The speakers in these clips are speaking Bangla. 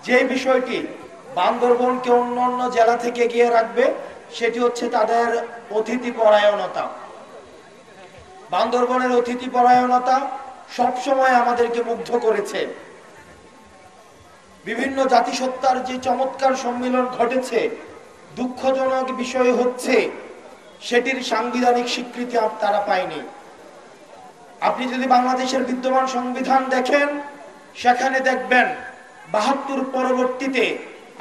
যে বিষয়টি বান্দরবনকে অন্যান্য জেলা থেকে এগিয়ে রাখবে সেটি হচ্ছে তাদের অতিথি পরায়ণতা। বান্দরবনের অতিথি পরায়ণতা সবসময় আমাদেরকে মুগ্ধ করেছে। বিভিন্ন জাতিসত্তার যে চমৎকার সম্মিলন ঘটেছে, দুঃখজনক বিষয় হচ্ছে সেটির সাংবিধানিক স্বীকৃতি তারা পায়নি। আপনি যদি বাংলাদেশের বিদ্যমান সংবিধান দেখেন, সেখানে দেখবেন ৭২ পরবর্তীতে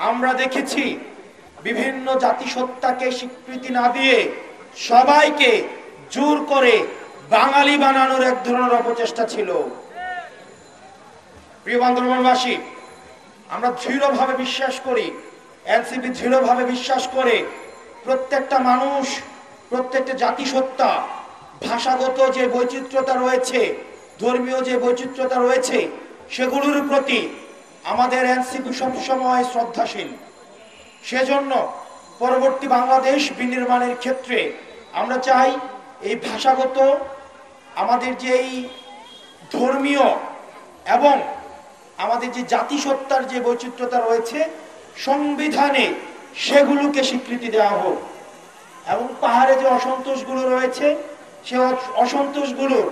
আমরা দেখেছি বিভিন্ন জাতিসত্তাকে স্বীকৃতি না দিয়ে সবাইকে জোর করে বাঙালি বানানোর এক ধরনের অপচেষ্টা ছিল। প্রিয় বান্দরবনবাসী, আমরা দৃঢ়ভাবে বিশ্বাস করি, এনসিপি দৃঢ়ভাবে বিশ্বাস করে, প্রত্যেকটা মানুষ, প্রত্যেকটা জাতিসত্তা, ভাষাগত যে বৈচিত্র্যতা রয়েছে, ধর্মীয় যে বৈচিত্র্যতা রয়েছে, সেগুলোর প্রতি আমাদের এনসিপি সবসময় শ্রদ্ধাশীল। সেজন্য পরবর্তী বাংলাদেশ বিনির্মাণের ক্ষেত্রে আমরা চাই এই ভাষাগত, আমাদের যে এই ধর্মীয় এবং আমাদের যে জাতিসত্তার যে বৈচিত্র্যতা রয়েছে সংবিধানে, সেগুলোকে স্বীকৃতি দেওয়া হোক এবং পাহাড়ে যে অসন্তোষগুলো রয়েছে সে অসন্তোষগুলোর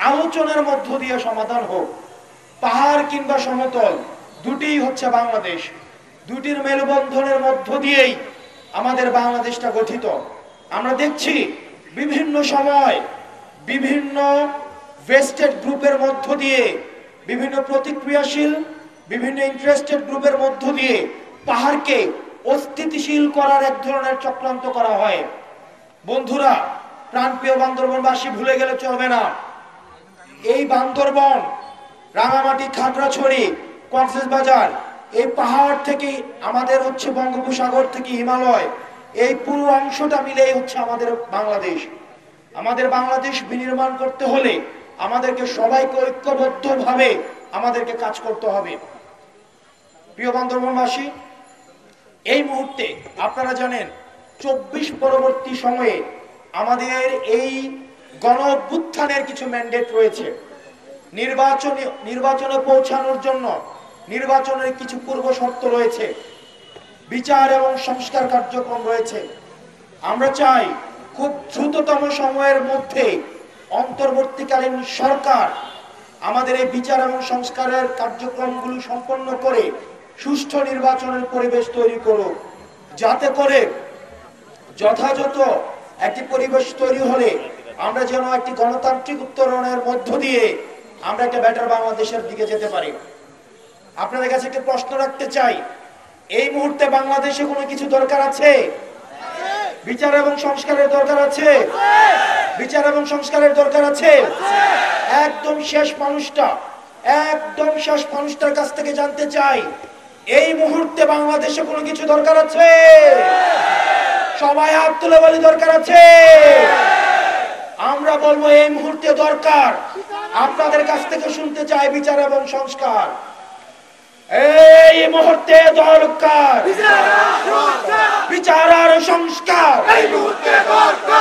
আলোচনার মধ্য দিয়ে সমাধান হোক। পাহাড় কিংবা সমতল দুটিই হচ্ছে বাংলাদেশ, দুটির মেলবন্ধনের মধ্য দিয়েই আমাদের বাংলাদেশটা গঠিত। আমরা দেখছি বিভিন্ন সময় বিভিন্ন ভেস্টেড গ্রুপের মধ্য দিয়ে, বিভিন্ন প্রতিক্রিয়াশীল, বিভিন্ন ইন্টারেস্টেড গ্রুপের মধ্য দিয়ে পাহাড়কে অস্থিতিশীল করার এক ধরনের চক্রান্ত করা হয়। বন্ধুরা, প্রাণপ্রিয় বান্দরবনবাসী, ভুলে গেলে চলবে না, এই বান্দরবন, রাঙামাটি, খাগড়াছড়ি, কক্সবাজার, এই পাহাড় থেকে আমাদের হচ্ছে বঙ্গোপসাগর থেকে হিমালয়, এই পুরো অংশটা মিলেই হচ্ছে আমাদের বাংলাদেশ। আমাদের বাংলাদেশ বিনির্মাণ করতে হলে আমাদেরকে সবাইকে ঐক্যবদ্ধভাবে আমাদেরকে কাজ করতে হবে। প্রিয় বান্দরবনবাসী, এই মুহূর্তে আপনারা জানেন ২৪ পরবর্তী সময়ে আমাদের এই গণ অভ্যুত্থানের কিছু ম্যান্ডেট রয়েছে। নির্বাচনে পৌঁছানোর জন্য নির্বাচনের কিছু পূর্ব শর্ত রয়েছে, বিচার এবং সংস্কার কার্যক্রম রয়েছে। আমরা চাই খুব দ্রুততম সময়ের মধ্যে অন্তর্বর্তীকালীন সরকার আমাদের এই বিচার এবং সংস্কারের কার্যক্রমগুলো সম্পন্ন করে সুষ্ঠু নির্বাচনের পরিবেশ তৈরি করুক, যাতে করে যথাযথ একটি পরিবেশ তৈরি হলে আমরা যেন একটি গণতান্ত্রিক উত্তরণের মধ্য দিয়ে আমরা একটা বেটার বাংলাদেশের দিকে যেতে পারি। আপনাদের কাছে একটা প্রশ্ন রাখতে চাই, এই মুহূর্তে বাংলাদেশে কোনো কিছু দরকার আছে? বিচার এবং সংস্কারের দরকার আছে? বিচার এবং সংস্কারের দরকার আছে? একদম শেষ মানুষটার কাছ থেকে জানতে চাই, এই মুহূর্তে বাংলাদেশে কোনো কিছু দরকার আছে? সবাই হাত তুলে বলি দরকার আছে। আমরা বলবো এই মুহূর্তে দরকার। আপনাদের কাছ থেকে শুনতে চাই বিচার এবং সংস্কার এই মুহূর্তে দরকার। বিচার আর সংস্কার এই মুহূর্তে দরকার।